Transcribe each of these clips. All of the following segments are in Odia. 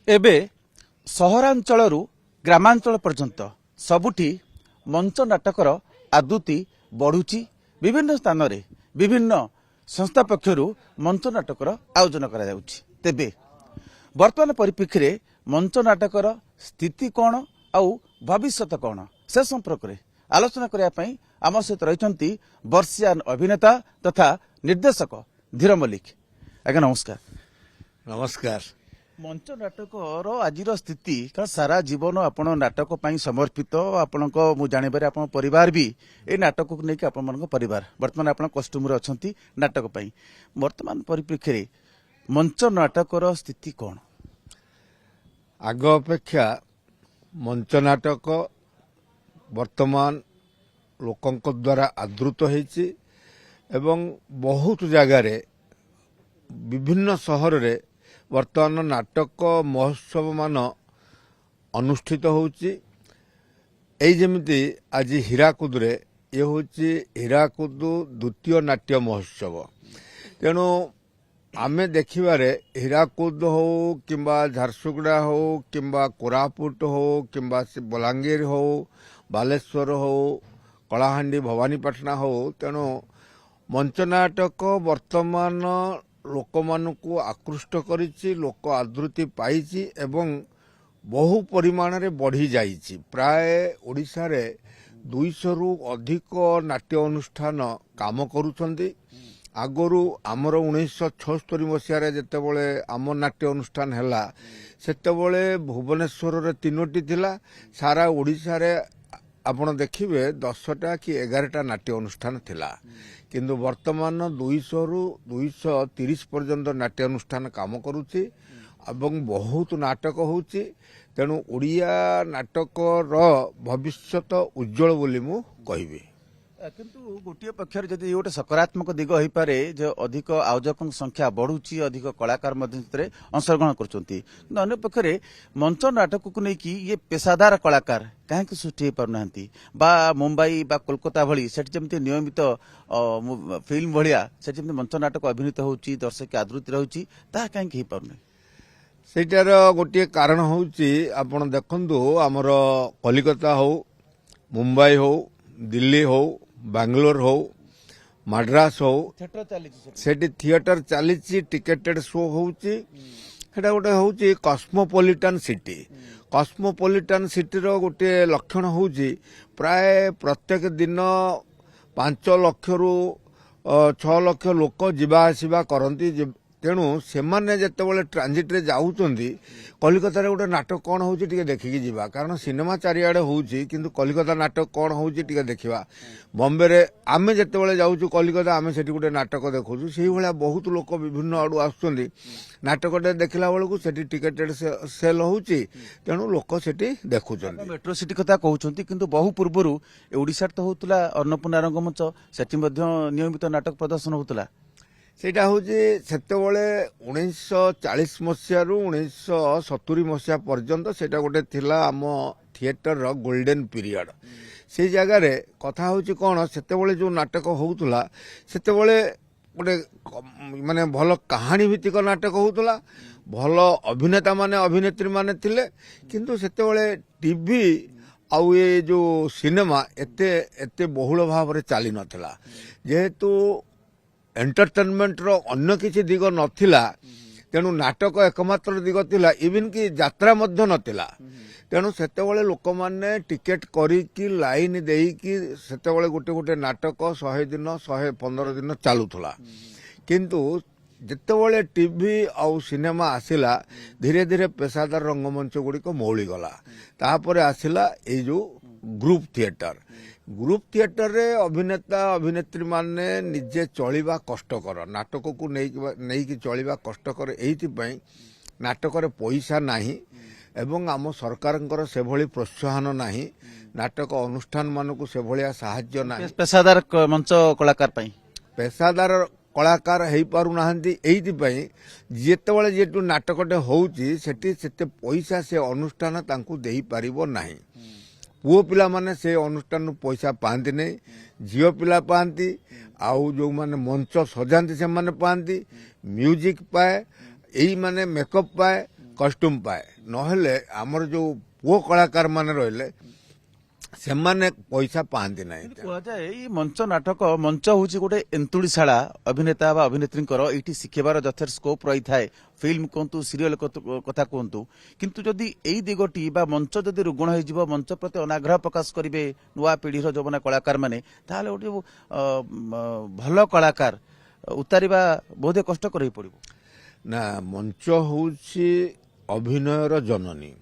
एबे सहरांचल ग्रामांचल पर्यंत सबुठी मंच नाटकर आदृति बढ़ुची। विभिन्न स्थान रे विभिन्न संस्था पक्षर मंच नाटकर आयोजन करा जाउची। तेबे वर्तमान परिप्रेक्षी रे मंच नाटकर स्थिति कौन आउ भविष्यत कौन से संपर्क में आलोचना करने आम सहित रही वर्षियान अभिनेता तथा निर्देशक धीर मल्लिक। आज्ञा नमस्कार। नमस्कार। मंच नाटकर आज स्थिति कारण सारा जीवन आपण नाटक पई समर्पित आपण मु जानबारे आपण परिवार भी ए नाटक को लेकिन आपण परिवार वर्तमान आपण कस्टमर अछंती नाटक पई वर्तमान परिप्रेक्षी रे मंच नाटकर स्थिति कौन? आग अपेक्षा मंच नाटक वर्तमान लोकंक द्वारा आदृत होईची एवं बहुत जगार विभिन्न सहर रे वर्तमान नाटक महोत्सव मान अनुष्ठित होउची। एई जेमिति आज हीराकुद रे ये होउची हीराकुद द्वितीय नाट्य महोत्सव। तेणु आमे देखिबारे हीराकुद हो किंबा झारसुगुड़ा हो किंबा कोरापुट हो किंबा बलांगीर हो बालेश्वर हो कलाहांडी भवानीपाटना हो तेणु मंच नाटक वर्तमान लोक मानू आकृष्ट करिछि, लोक आदृति पाइछि एवं बहु परिमाण रे बढ़ी जाइछि। प्राय ओडिशा रे 200 रु अधिक नाट्य अनुष्ठान काम करूछन्ति। आगरू आमर 1976 मसीह जितेबले आम नाट्य अनुष्ठान हैला सेतेबले भुवनेश्वर रे 3टी थिला। सारा ओडिशा रे आपण देखिबे 10टा कि 11टा नाट्य अनुष्ठान थिला, किंतु वर्तमान 200 रु 230 पर्यंत नाट्य अनुष्ठान काम करुछि एवं बहुत नाटक होउछि। तेणु ओडिया नाटक रो भविष्यत उज्जवल बोली मु कहिबे। किंतु गोटे पक्षर जदि गोटे सकारात्मक दिग हो पारे जो अधिक आयोजक संख्या बढ़ुची, अधिक कलाकार अंशग्रहण कर पक्षरे मंच नाटक को लेकिन ये पेशादार कलाकार कहीं सृष्टि हो पारना बा मुंबई बा कोलकाता भली सेठ जमती नियमित फिल्म भाया से मंच नाटक अभिनीत होची दर्शक आदृति रही कहीं हो पारना। सेटार गोटे कारण होची आपण देखंतु आमर कलिकता हो मुंबई हो दिल्ली हो बांग्लोर हो मद्रास हो सेठी थिएटर चली टिकेटेड शो होची। हेटा गोटे होची कॉस्मोपॉलिटन सिटी। कॉस्मोपॉलिटन सिटी रो गोटे लक्षण होची प्राय प्रत्येक दिन 5 लाख रु 6 लाख लोक जीवा आसीबा करंती। तेणु सेमाने जेतेबेले ट्रांजिट रे जाउचंदी कलिकता रे गोटे नाटक कौन होची टिके देखिकी जीवा, कारण सिनेमा चारिआडे होची किंतु कलिकता नाटक कौन होची टिके देखिबा। बॉम्बे रे आमे जेतेबेले जाउचु कलिकता आमे सेठी गोटे नाटक देखुचु, सेही भलिया बहुत लोक विभिन्न आडू आसुचंदी नाटकटे देखिला बेलकु सेठी टिकेटेड सेल होची। तेणु लोक सेठी देखुचंदी। मेट्रो सिटी कथा कहउचंती किंतु बहु पूर्वरु ओडिसा तो होतला अन्नपूर्णा रंगमंच सेठी मध्ये नियमित नाटक प्रदर्शन होतला। सेटा होची सेतेबेले 1940 मसीहा रु 1970 मसीहा पर्यंत सेटा गोटे थिला आम थिएटर रो गोल्डन पीरियड। से जगह रे कथा होची कोन सेतेबेले जो नाटक होउतला सेतेबेले गोटे माने भल कहानी भित्तिक नाटक होउतला, भल अभिनेता माने अभिनेत्री माने थिले, किंतु सेतेबेले टीवी आउ ये जो सिनेमा एते एते बहुल भाव रे चाली नथिला। जेहेतु एंटरटेनमेंट रो अन्य किसी दिग नथिला तेणु नाटक एकमात्र दिग थिला, इवन कि यात्रा मध्य नथिला। तेणु सेतेबेले लोक माने टिकेट करिकी लाइन देइकी सेतेबेले गोटे गोटे नाटक 100 दिन 115 दिन चालुथला। किंतु जेतेबेले टीवी आउ सिनेमा आसिला धीरे धीरे पेशादार रंगमंच गुड़िक मौली गला। तापर आसिला ए जो ग्रुप थिएटर। ग्रुप थिएटर रे अभिनेता अभिनेत्री माने निजे चलिबा कष्टकर, नाटक को नहीं चलिबा कष्टकर। एइथि पई नाटक रे पैसा नाही एवं आम सरकारंकर से भली प्रोत्साहन नाही, नाटक अनुष्ठान मानकु से भलिया सहाय्य नाही। पेशादार मंच कलाकार पई पेशादार कलाकार हेई पारु नाहंती। एइथि पई जेतेबेले जेटु नाटकटे होउची सेठी सेते पैसा से अनुष्ठान तांकु देई पारिबो नाही। पुओ पिला माने से अनुष्ठान पैसा पाती नहीं, झील पिला पाती, आउ जो माने मंच सजाती से माने पाती, म्यूजिक पाए, यही माने मेकअप पाए, କଷ୍ଟ୍ୟୁମ ପାଏ, ନହେଲେ ଆମର ଯୋଉ ପୁଅ କଳାକାର ମାନେ ରହିଲେ ସେମାନେ ପଇସା ପାଆନ୍ତି ନାହିଁ। କୁହାଯାଏ ଏଇ ମଞ୍ଚ ନାଟକ ମଞ୍ଚ ହଉଛି ଗୋଟେ ଏନ୍ତୁଳିଶାଳା ଅଭିନେତା ବା ଅଭିନେତ୍ରୀଙ୍କର ଏଇଠି ଶିଖିବାର ଯଥେଷ୍ଟ ସ୍କୋପ ରହିଥାଏ। ଫିଲ୍ମ କୁହନ୍ତୁ, ସିରିଏଲ କଥା କୁହନ୍ତୁ, କିନ୍ତୁ ଯଦି ଏଇ ଦିଗଟି ବା ମଞ୍ଚ ଯଦି ରୁଗୁଣ ହେଇଯିବ, ମଞ୍ଚ ପ୍ରତି ଅନାଗ୍ରହ ପ୍ରକାଶ କରିବେ ନୂଆ ପିଢିର ଯୌବନ କଳାକାର ମାନେ, ତାହେଲେ ଗୋଟେ ଭଲ କଳାକାର ଉତାରିବା ବୋଧେ କଷ୍ଟକର ହେଇ ପଡିବ। ନା, ମଞ୍ଚ ହଉଛି ଅଭିନୟର ଜନନୀ।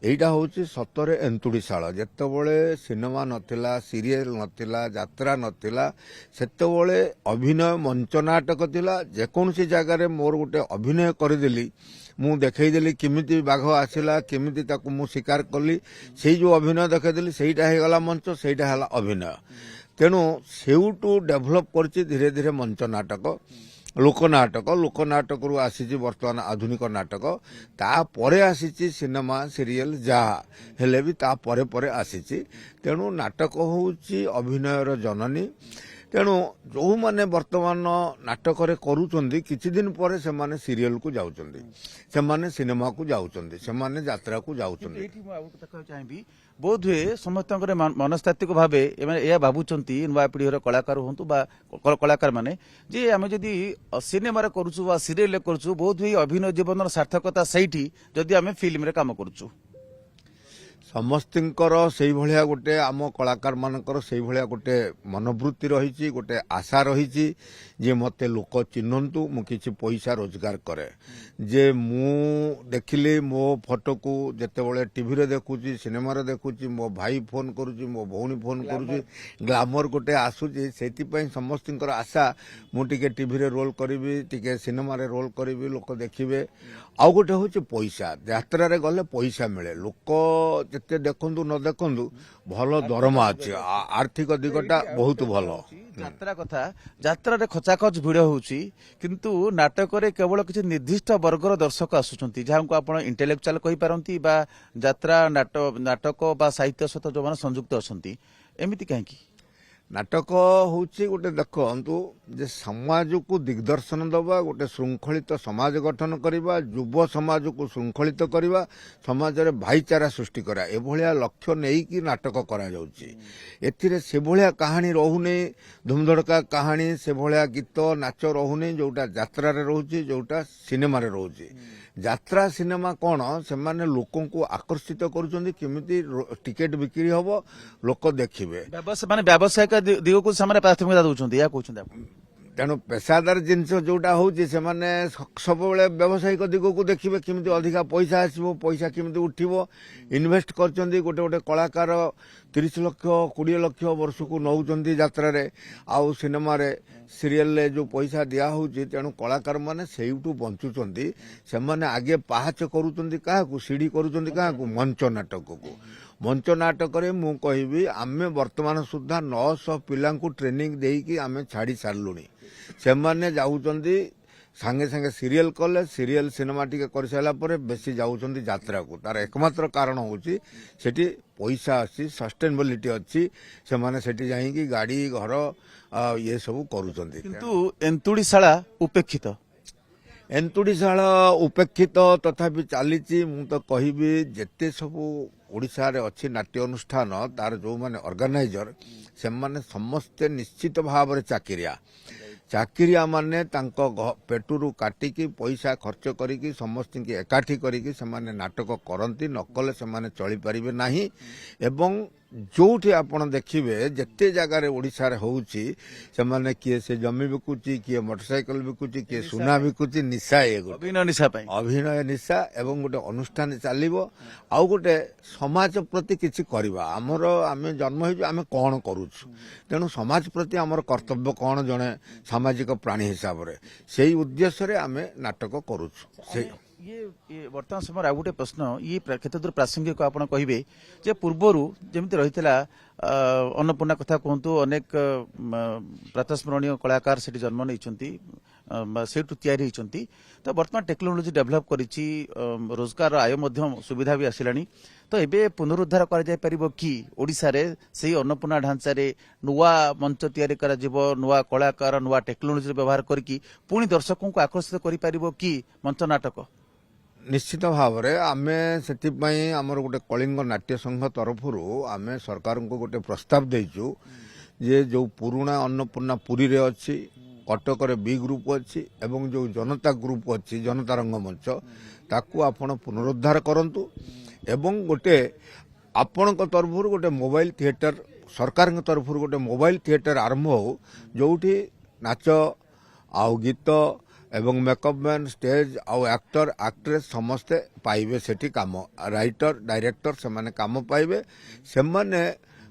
ଏଇଟା ହଉଛି ସତରେ ଏନ୍ତୁଡ଼ିଶାଳ। ଯେତେବେଳେ ସିନେମା ନଥିଲା, ସିରିଏଲ ନଥିଲା, ଯାତ୍ରା ନଥିଲା, ସେତେବେଳେ ଅଭିନୟ ମଞ୍ଚ ନାଟକ ଥିଲା। ଯେକୌଣସି ଜାଗାରେ ମୋର ଗୋଟେ ଅଭିନୟ କରିଦେଲି, ମୁଁ ଦେଖେଇଦେଲି କେମିତି ବାଘ ଆସିଲା, କେମିତି ତାକୁ ମୁଁ ଶିକାର କଲି, ସେଇ ଯୋଉ ଅଭିନୟ ଦେଖେଇଦେଲି ସେଇଟା ହେଇଗଲା ମଞ୍ଚ, ସେଇଟା ହେଲା ଅଭିନୟ। ତେଣୁ ସେଇଠୁ ଡେଭଲପ କରିଛି ଧୀରେ ଧୀରେ ମଞ୍ଚ ନାଟକ, ଲୋକନାଟକରୁ ଆସିଛି ବର୍ତ୍ତମାନ ଆଧୁନିକ ନାଟକ, ତାପରେ ଆସିଛି ସିନେମା ସିରିଏଲ, ଯାହା ହେଲେ ବି ତାପରେ ପରେ ଆସିଛି। ତେଣୁ ନାଟକ ହେଉଛି ଅଭିନୟର ଜନନୀ। ତେଣୁ ଯେଉଁମାନେ ବର୍ତ୍ତମାନ ନାଟକରେ କରୁଛନ୍ତି, କିଛି ଦିନ ପରେ ସେମାନେ ସିରିଏଲକୁ ଯାଉଛନ୍ତି, ସେମାନେ ସିନେମାକୁ ଯାଉଛନ୍ତି, ସେମାନେ ଯାତ୍ରାକୁ ଯାଉଛନ୍ତି। ଏଇଠି ମୁଁ ଆଉ ଗୋଟେ କଥା କହିବାକୁ ଚାହିଁବି, ବୋଧହୁଏ ସମସ୍ତଙ୍କର ମନସ୍ତାତ୍ତ୍ୱିକ ଭାବେ ଏମାନେ ଏହା ଭାବୁଛନ୍ତି, ନୂଆ ପିଢ଼ିର କଳାକାର ହୁଅନ୍ତୁ ବା କଳାକାର ମାନେ, ଯେ ଆମେ ଯଦି ସିନେମାରେ କରୁଛୁ ବା ସିରିଏଲରେ କରୁଛୁ, ବୋଧହୁଏ ଅଭିନୟ ଜୀବନର ସାର୍ଥକତା ସେଇଠି ଯଦି ଆମେ ଫିଲ୍ମରେ କାମ କରୁଛୁ। ସମସ୍ତଙ୍କର ସେଇଭଳିଆ ଗୋଟେ, ଆମ କଳାକାର ମାନଙ୍କର ସେଇଭଳିଆ ଗୋଟେ ମନୋବୃତ୍ତି ରହିଛି, ଗୋଟେ ଆଶା ରହିଛି ଯେ ମୋତେ ଲୋକ ଚିହ୍ନନ୍ତୁ, ମୁଁ କିଛି ପଇସା ରୋଜଗାର କରେ। ଯେ ମୁଁ ଦେଖିଲି ମୋ ଫଟୋକୁ ଯେତେବେଳେ ଟିଭିରେ ଦେଖୁଛି, ସିନେମାରେ ଦେଖୁଛି, ମୋ ଭାଇ ଫୋନ କରୁଛି, ମୋ ଭଉଣୀ ଫୋନ କରୁଛି, ଗ୍ଲାମର ଗୋଟେ ଆସୁଛି, ସେଥିପାଇଁ ସମସ୍ତଙ୍କର ଆଶା ମୁଁ ଟିକେ ଟିଭିରେ ରୋଲ କରିବି, ଟିକେ ସିନେମାରେ ରୋଲ କରିବି, ଲୋକ ଦେଖିବେ। ଆଉ ଗୋଟେ ହଉଛି ପଇସା। ଯାତ୍ରାରେ ଗଲେ ପଇସା ମିଳେ, ଲୋକ ଯେତେ ଦେଖନ୍ତୁ ନ ଦେଖନ୍ତୁ ଭଲ ଦରମା ଅଛି, ଆର୍ଥିକ ଦିଗଟା ବହୁତ ଭଲ। ଯାତ୍ରା କଥା, ଯାତ୍ରାରେ ଖଚାଖଚ ଭିଡ଼ ହେଉଛି, କିନ୍ତୁ ନାଟକରେ କେବଳ କିଛି ନିର୍ଦ୍ଦିଷ୍ଟ ବର୍ଗର ଦର୍ଶକ ଆସୁଛନ୍ତି, ଯାହାକୁ ଆପଣ ଇଣ୍ଟେଲେକ୍ଚୁଆଲ କହିପାରନ୍ତି ବା ଯାତ୍ରା ନାଟକ ବା ସାହିତ୍ୟ ସହିତ ଯେଉଁମାନେ ସଂଯୁକ୍ତ ଅଛନ୍ତି, ଏମିତି କାହିଁକି? ନାଟକ ହଉଛି ଗୋଟେ, ଦେଖନ୍ତୁ, ଯେ ସମାଜକୁ ଦିଗ୍ଦର୍ଶନ ଦେବା, ଗୋଟେ ଶୃଙ୍ଖଳିତ ସମାଜ ଗଠନ କରିବା, ଯୁବ ସମାଜକୁ ଶୃଙ୍ଖଳିତ କରିବା, ସମାଜରେ ଭାଇଚାରା ସୃଷ୍ଟି କରିବା, ଏଭଳିଆ ଲକ୍ଷ୍ୟ ନେଇକି ନାଟକ କରାଯାଉଛି। ଏଥିରେ ସେଭଳିଆ କାହାଣୀ ରହୁନି, ଧୁମଧଡ଼କା କାହାଣୀ, ସେଭଳିଆ ଗୀତ ନାଚ ରହୁନି ଯୋଉଟା ଯାତ୍ରାରେ ରହୁଛି, ଯୋଉଟା ସିନେମାରେ ରହୁଛି। ଯାତ୍ରା ସିନେମା କ'ଣ, ସେମାନେ ଲୋକଙ୍କୁ ଆକର୍ଷିତ କରୁଛନ୍ତି, କେମିତି ଟିକେଟ ବିକ୍ରି ହବ, ଲୋକ ଦେଖିବେ। ମାନେ ବ୍ୟବସାୟିକ ଦିଗକୁ ସେମାନେ ପ୍ରାଥମିକତା ଦେଉଛନ୍ତି, ଏହା କହୁଛନ୍ତି ଆପଣ। ତେଣୁ ପେଶାଦାର ଜିନିଷ ଯୋଉଟା ହଉଛି, ସେମାନେ ସବୁବେଳେ ବ୍ୟବସାୟିକ ଦିଗକୁ ଦେଖିବେ, କେମିତି ଅଧିକା ପଇସା ଆସିବ, ପଇସା କେମିତି ଉଠିବ। ଇନଭେଷ୍ଟ କରିଛନ୍ତି, ଗୋଟେ ଗୋଟେ କଳାକାର 30 ଲକ୍ଷ 20 ଲକ୍ଷ ବର୍ଷକୁ ନେଉଛନ୍ତି ଯାତ୍ରାରେ, ଆଉ ସିନେମାରେ ସିରିଏଲରେ ଯୋଉ ପଇସା ଦିଆହଉଛି। ତେଣୁ କଳାକାରମାନେ ସେଇଠୁ ବଞ୍ଚୁଛନ୍ତି। ସେମାନେ ଆଗେ ପାହାଚ କରୁଛନ୍ତି କାହାକୁ, ସିଢି କରୁଛନ୍ତି କାହାକୁ, ମଞ୍ଚ ନାଟକକୁ। ମଞ୍ଚ ନାଟକରେ ମୁଁ କହିବି, ଆମେ ବର୍ତ୍ତମାନ ସୁଦ୍ଧା 900 ପିଲାଙ୍କୁ ଟ୍ରେନିଂ ଦେଇକି ଆମେ ଛାଡ଼ି ସାରିଲୁଣି। ସେମାନେ ଯାଉଛନ୍ତି ସାଙ୍ଗେ ସାଙ୍ଗେ ସିରିଏଲ କଲେ, ସିରିଏଲ ସିନେମା ଟିକେ କରିସାରିଲା ପରେ ବେଶୀ ଯାଉଛନ୍ତି ଯାତ୍ରାକୁ। ତାର ଏକମାତ୍ର କାରଣ ହେଉଛି ସେଠି ପଇସା ଅଛି, ସଷ୍ଟେନେବିଲିଟି ଅଛି, ସେମାନେ ସେଠି ଯାଇକି ଗାଡ଼ି ଘର ଇଏ ସବୁ କରୁଛନ୍ତି। କିନ୍ତୁ ଏନ୍ତୁଡ଼ିଶାଳା ଉପେକ୍ଷିତ। ଏନ୍ତୁଡ଼ିଶାଳ ଉପେକ୍ଷିତ ତଥାପି ଚାଲିଛି। ମୁଁ ତ କହିବି, ଯେତେ ସବୁ ଓଡ଼ିଶାରେ ଅଛି ନାଟ୍ୟ ଅନୁଷ୍ଠାନ, ତାର ଯେଉଁମାନେ ଅର୍ଗାନାଇଜର, ସେମାନେ ସମସ୍ତେ ନିଶ୍ଚିତ ଭାବରେ ଚାକିରିଆ ମାନେ ତାଙ୍କ ପେଟରୁ କାଟିକି ପଇସା ଖର୍ଚ୍ଚ କରିକି ସମସ୍ତଙ୍କୁ ଏକାଠି କରିକି ସେମାନେ ନାଟକ କରନ୍ତି, ନକଲେ ସେମାନେ ଚଳିପାରିବେ ନାହିଁ। ଏବଂ ଯୋଉଠି ଆପଣ ଦେଖିବେ, ଯେତେ ଜାଗାରେ ଓଡ଼ିଶାରେ ହେଉଛି, ସେମାନେ କିଏ ସେ ଜମି ବିକୁଛି, କିଏ ମୋଟରସାଇକେଲ ବିକୁଛି, କିଏ ସୁନା ବିକୁଛି, ନିଶା, ଅଭିନୟ ନିଶା ପାଇଁ ଅଭିନୟ ନିଶା। ଏବଂ ଗୋଟେ ଅନୁଷ୍ଠାନ ଚାଲିବ, ଆଉ ଗୋଟେ ସମାଜ ପ୍ରତି କିଛି କରିବା। ଆମେ ଜନ୍ମ ହେଇଛୁ, ଆମେ କ'ଣ କରୁଛୁ, ତେଣୁ ସମାଜ ପ୍ରତି ଆମର କର୍ତ୍ତବ୍ୟ କ'ଣ, ଜଣେ ସାମାଜିକ ପ୍ରାଣୀ ହିସାବରେ, ସେଇ ଉଦ୍ଦେଶ୍ୟରେ ଆମେ ନାଟକ କରୁଛୁ। ଇଏ ବର୍ତ୍ତମାନ ସମୟରେ ଆଉ ଗୋଟେ ପ୍ରଶ୍ନ, ଇଏ କେତେ ଦୂର ପ୍ରାସଙ୍ଗିକ ଆପଣ କହିବେ, ଯେ ପୂର୍ବରୁ ଯେମିତି ରହିଥିଲା ଅନ୍ନପୂର୍ଣ୍ଣା କଥା କୁହନ୍ତୁ, ଅନେକ ପ୍ରାତଃସ୍ମରଣୀୟ କଳାକାର ସେଠି ଜନ୍ମ ନେଇଛନ୍ତି, ସେଇଠୁ ତିଆରି ହେଇଛନ୍ତି। ତ ବର୍ତ୍ତମାନ ଟେକ୍ନୋଲୋଜି ଡେଭଲପ କରିଛି, ରୋଜଗାର ଆୟ ମଧ୍ୟ ସୁବିଧା ବି ଆସିଲାଣି। ତ ଏବେ ପୁନରୁଦ୍ଧାର କରାଯାଇପାରିବ କି ଓଡ଼ିଶାରେ ସେଇ ଅନ୍ନପୂର୍ଣ୍ଣା ଢାଞ୍ଚାରେ ନୂଆ ମଞ୍ଚ ତିଆରି କରାଯିବ, ନୂଆ କଳାକାର, ନୂଆ ଟେକ୍ନୋଲୋଜି ବ୍ୟବହାର କରିକି ପୁଣି ଦର୍ଶକଙ୍କୁ ଆକର୍ଷିତ କରିପାରିବ କି ମଞ୍ଚ ନାଟକ? ନିଶ୍ଚିତ ଭାବରେ ଆମେ ସେଥିପାଇଁ ଆମର ଗୋଟେ କଳିଙ୍ଗ ନାଟ୍ୟ ସଂଘ ତରଫରୁ ଆମେ ସରକାରଙ୍କୁ ଗୋଟେ ପ୍ରସ୍ତାବ ଦେଇଛୁ ଯେ ଯେଉଁ ପୁରୁଣା ଅନ୍ନପୂର୍ଣ୍ଣା ପୁରୀରେ ଅଛି, କଟକରେ ବି ଗ୍ରୁପ୍ ଅଛି ଏବଂ ଯେଉଁ ଜନତା ଗ୍ରୁପ୍ ଅଛି ଜନତା ରଙ୍ଗମଞ୍ଚ ତାକୁ ଆପଣ ପୁନରୁଦ୍ଧାର କରନ୍ତୁ ଏବଂ ଗୋଟେ ଆପଣଙ୍କ ତରଫରୁ ଗୋଟେ ମୋବାଇଲ ଥିଏଟର ସରକାରଙ୍କ ତରଫରୁ ଗୋଟେ ମୋବାଇଲ ଥିଏଟର ଆରମ୍ଭ ହେଉ ଯେଉଁଠି ନାଚ ଆଉ ଗୀତ ଏବଂ ମେକଅପ୍ ମ୍ୟାନ୍ ଷ୍ଟେଜ୍ ଆଉ ଆକ୍ଟର ଆକ୍ଟ୍ରେସ୍ ସମସ୍ତେ ପାଇବେ ସେଠି କାମ ରାଇଟର ଡାଇରେକ୍ଟର ସେମାନେ କାମ ପାଇବେ ସେମାନେ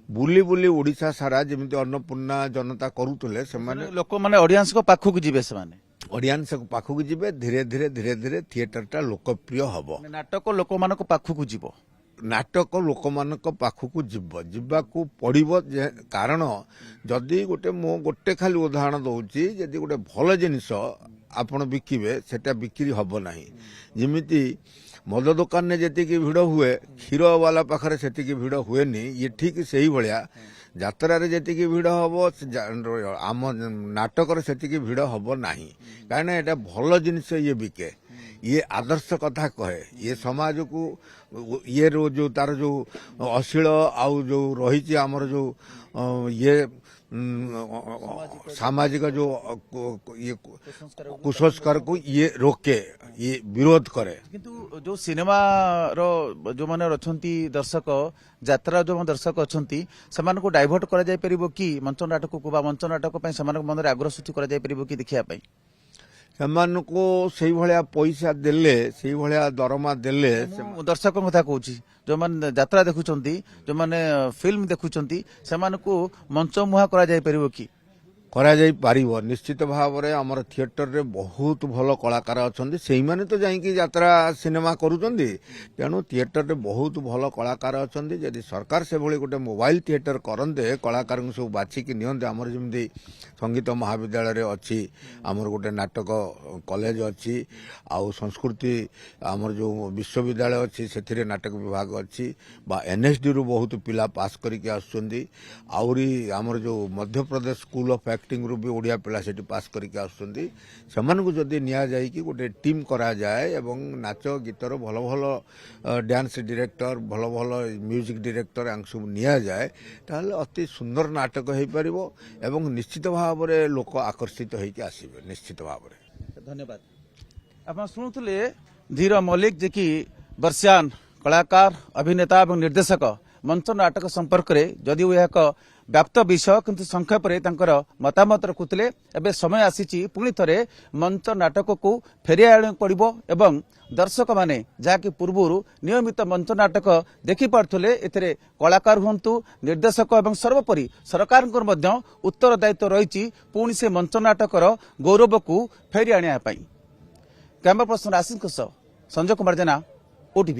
ବୁଲି ବୁଲି ଓଡ଼ିଶା ସାରା ଯେମିତି ଅନ୍ନପୂର୍ଣ୍ଣା ଜନତା କରୁଥିଲେ ସେମାନେ ଲୋକମାନେ ଅଡିଏନ୍ସଙ୍କ ପାଖକୁ ଯିବେ ସେମାନେ ଅଡିଏନ୍ସ ପାଖକୁ ଯିବେ ଧୀରେ ଧୀରେ ଧୀରେ ଧୀରେ ଥିଏଟରଟା ଲୋକପ୍ରିୟ ହେବ ନାଟକ ଲୋକମାନଙ୍କ ପାଖକୁ ଯିବ ନାଟକ ଲୋକମାନଙ୍କ ପାଖକୁ ଯିବାକୁ ପଡ଼ିବ କାରଣ ଯଦି ମୁଁ ଗୋଟେ ଖାଲି ଉଦାହରଣ ଦେଉଛି ଯଦି ଗୋଟେ ଭଲ ଜିନିଷ ଆପଣ ବିକିବେ ସେଟା ବିକ୍ରି ହେବ ନାହିଁ ଯେମିତି ମଦ ଦୋକାନରେ ଯେତିକି ଭିଡ଼ ହୁଏ କ୍ଷୀରବାଲା ପାଖରେ ସେତିକି ଭିଡ଼ ହୁଏନି ଇଏ ଠିକ୍ ସେଇଭଳିଆ ଯାତ୍ରାରେ ଯେତିକି ଭିଡ଼ ହେବ ଆମ ନାଟକରେ ସେତିକି ଭିଡ଼ ହେବ ନାହିଁ କାହିଁକିନା ଏଇଟା ଭଲ ଜିନିଷ ଇଏ ବିକେ ଇଏ ଆଦର୍ଶ କଥା କହେ ଇଏ ସମାଜକୁ ଇଏର ଯେଉଁ ତାର ଯେଉଁ ଅଶ୍ଳୀଳ ଆଉ ଯେଉଁ ରହିଛି ଆମର ଯେଉଁ ଇଏ ସାମାଜିକ ଯେଉଁ କୁସଂସ୍କାରକୁ ଇଏ ରୋକେ ଇଏ ବିରୋଧ କରେ କିନ୍ତୁ ଯୋଉ ସିନେମାର ଯୋଉମାନେ ଅଛନ୍ତି ଦର୍ଶକ ଯାତ୍ରା ଯୋଉ ଦର୍ଶକ ଅଛନ୍ତି ସେମାନଙ୍କୁ ଡାଇଭର୍ଟ କରାଯାଇ ପାରିବ କି ମଞ୍ଚ ନାଟକକୁ ବା ମଞ୍ଚ ନାଟକ ପାଇଁ ସେମାନଙ୍କ ମନରେ ଆଗ୍ରହ ସୃଷ୍ଟି କରାଯାଇ ପାରିବ କି ଦେଖିବା ପାଇଁ ସେମାନଙ୍କୁ ସେଇଭଳିଆ ପଇସା ଦେଲେ ସେଇଭଳିଆ ଦରମା ଦେଲେ ମୁଁ ଦର୍ଶକଙ୍କ କଥା କହୁଛି ଯୋଉମାନେ ଯାତ୍ରା ଦେଖୁଛନ୍ତି ଯୋଉମାନେ ଫିଲ୍ମ ଦେଖୁଛନ୍ତି ସେମାନଙ୍କୁ ମଞ୍ଚ ମୁହାଁ କରାଯାଇ ପାରିବ କି କରାଯାଇପାରିବ ନିଶ୍ଚିତ ଭାବରେ ଆମର ଥିଏଟରରେ ବହୁତ ଭଲ କଳାକାର ଅଛନ୍ତି ସେଇମାନେ ତ ଯାଇକି ଯାତ୍ରା ସିନେମା କରୁଛନ୍ତି ତେଣୁ ଥିଏଟରରେ ବହୁତ ଭଲ କଳାକାର ଅଛନ୍ତି ଯଦି ସରକାର ସେଭଳି ଗୋଟେ ମୋବାଇଲ ଥିଏଟର କରନ୍ତେ କଳାକାରଙ୍କୁ ସବୁ ବାଛିକି ନିଅନ୍ତେ ଆମର ଯେମିତି ସଙ୍ଗୀତ ମହାବିଦ୍ୟାଳୟରେ ଅଛି ଆମର ଗୋଟେ ନାଟକ କଲେଜ ଅଛି ଆଉ ସଂସ୍କୃତି ଆମର ଯେଉଁ ବିଶ୍ୱବିଦ୍ୟାଳୟ ଅଛି ସେଥିରେ ନାଟକ ବିଭାଗ ଅଛି ବା ଏନ୍ଏସ୍ଡିରୁ ବହୁତ ପିଲା ପାସ୍ କରିକି ଆସୁଛନ୍ତି ଆହୁରି ଆମର ଯେଉଁ ମଧ୍ୟପ୍ରଦେଶ ସ୍କୁଲ ଅଫ୍ ଆକ୍ଟିଂରୁ ବି ଓଡ଼ିଆ ପିଲା ସେଠି ପାସ୍ କରିକି ଆସୁଛନ୍ତି ସେମାନଙ୍କୁ ଯଦି ନିଆଯାଇକି ଗୋଟେ ଟିମ୍ କରାଯାଏ ଏବଂ ନାଚ ଗୀତର ଭଲ ଭଲ ଡ୍ୟାନ୍ସ ଡିରେକ୍ଟର ଭଲ ଭଲ ମ୍ୟୁଜିକ୍ ଡିରେକ୍ଟର ୟାଙ୍କୁ ସବୁ ନିଆଯାଏ ତାହେଲେ ଅତି ସୁନ୍ଦର ନାଟକ ହୋଇପାରିବ ଏବଂ ନିଶ୍ଚିତ ଭାବରେ ଲୋକ ଆକର୍ଷିତ ହୋଇକି ଆସିବେ ନିଶ୍ଚିତ ଭାବରେ ଧନ୍ୟବାଦ ଆପଣ ଶୁଣୁଥିଲେ ଧୀର ମଲ୍ଲିକ ଯେ କି ବର୍ଷିୟାନ କଳାକାର ଅଭିନେତା ଏବଂ ନିର୍ଦ୍ଦେଶକ ମଞ୍ଚ ନାଟକ ସମ୍ପର୍କରେ ଯଦିଓ ଏହା ଏକ ବ୍ୟାପ୍ତ ବିଷୟ କିନ୍ତୁ ସଂକ୍ଷେପରେ ତାଙ୍କର ମତାମତ ରଖୁଥିଲେ ଏବେ ସମୟ ଆସିଛି ପୁଣି ଥରେ ମଞ୍ଚ ନାଟକକୁ ଫେରିଆ ଆଣିବାକୁ ପଡ଼ିବ ଏବଂ ଦର୍ଶକମାନେ ଯାହାକି ପୂର୍ବରୁ ନିୟମିତ ମଞ୍ଚ ନାଟକ ଦେଖିପାରୁଥିଲେ ଏଥିରେ କଳାକାର ହୁଅନ୍ତୁ ନିର୍ଦ୍ଦେଶକ ଏବଂ ସର୍ବୋପରି ସରକାରଙ୍କର ମଧ୍ୟ ଉତ୍ତରଦାୟିତ୍ୱ ରହିଛି ପୁଣି ସେ ମଞ୍ଚ ନାଟକର ଗୌରବକୁ ଫେରି ଆଣିବା ପାଇଁ କ୍ୟାମେରା ପର୍ସନ ଆଶିଷଙ୍କ ସହ ସଞ୍ଜୟ କୁମାର ଜେନା OTV।